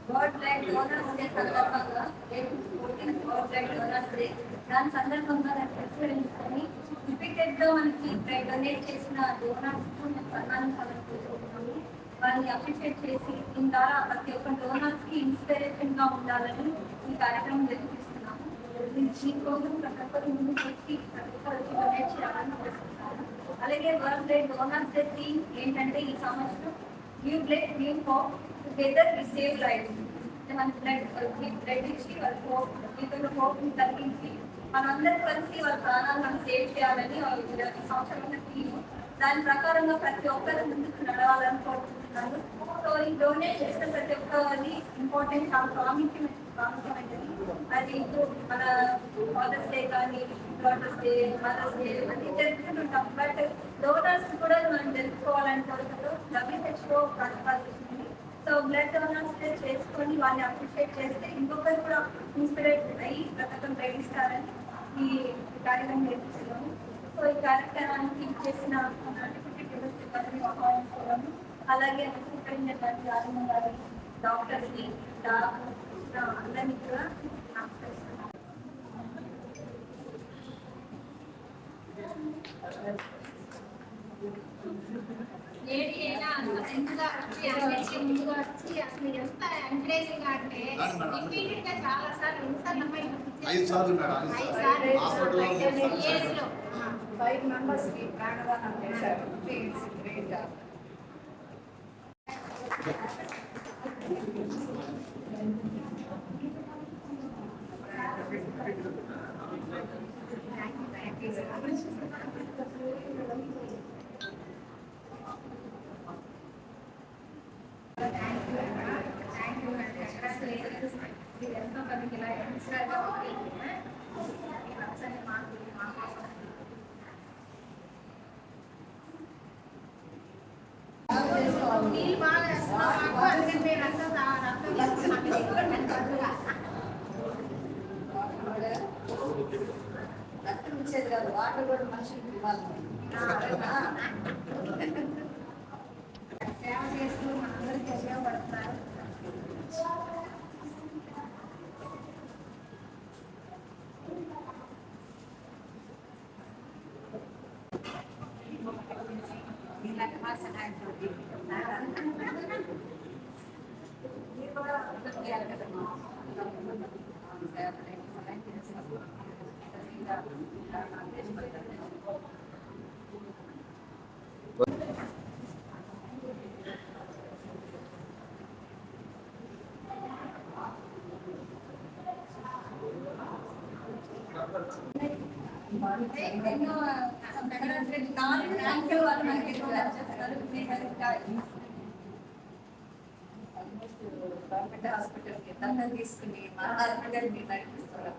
World blood donors day సందర్భంగా world blood donors day దాని సందర్భంగా పురస్కరించుకొని రిపీటెడ్ గా మనకి బ్లడ్ డొనేట్ చేసిన డోనర్స్ సన్మానం సమర్పించుకుంటున్నాము. వాళ్ళని అప్రిషియేట్ చేసి దీని ద్వారా ప్రతి ఒక్క డోనర్స్ కి ఇన్స్పిరేషన్ గా ఉండాలని ఈ కార్యక్రమం జరిపిస్తున్నాము. దీనికోసం ప్రతి ఒక్కరు ముందు వచ్చి ప్రతి ఒక్కరు వచ్చి డొనేట్ చేయాలని కోరుకుంటున్నాము. అలాగే world blood donors day theme ఏంటంటే ఈ సంవత్సరం give blood give hope together we save life. మన బ్లడ్ ఇచ్చి వాళ్ళ హోప్ని తగ్గించి మనందరూ కలిసి వాళ్ళ ప్రాణాలను సేవ్ చేయాలని సంవత్సరం థీమ్. దాని ప్రకారంగా ప్రతి ఒక్కరు ముందుకు నడవాలని కోరుకుంటున్నాను. సో ఈ డొనేట్ చేసిన ప్రతి ఒక్కరి ఇంపార్టెంట్ చాలా ప్రాముఖ్యమైనది. అది మన ఫాదర్స్ డే కానీ డాటర్స్ డే మదర్స్ డే అన్ని జరుపుకుంటుంటాం. బట్ డోనర్స్ కూడా మనం జరుపుకోవాలని కోరుకుంటూ WHO ప్రతిపాదించింది. సో బ్లడ్ డోనర్స్ డే చేసుకొని వాళ్ళని అప్రిషియేట్ చేస్తే ఇంకొకరు కూడా ఇన్స్పిరేట్ అయ్యి బ్రతకం ప్రకటిస్తారని ఈ కార్యక్రమం నేర్పిస్తున్నాము. సో ఈ కార్యక్రమానికి చేసిన ఆహ్వానించుకోవడం, అలాగే సూపరింటెండెంట్ రాజమ్మ గారి డాక్టర్స్ని అందరినీ కూడా నమస్కరిస్తున్నాను. లేడీ అయినా ముందుగా వచ్చి అసలు ఎంత ఎంకరేజింగ్ అంటే రిపీటెడ్ గా చాలా సార్లు ఇయర్స్ లో 5 మెంబర్స్ కి ప్రాణదానం చేశారు. Great job. ఎంతో మందికి ఇలా ఇన్స్పైర్గా ఉంది. నీళ్ళు బాగా వేస్తున్నాం మాకు, అందుకంటే రక్తం రక్తం ఇచ్చేది కాదు, వాటర్ కూడా మనుషులకు ఇవ్వాలి. సేవ చేస్తూ మనందరికీ ఉపయోగపడుతున్నారు. హాస్పిటల్కి దండం తీసుకుని మన హాస్పిటల్కి నడిపిస్తున్నారు.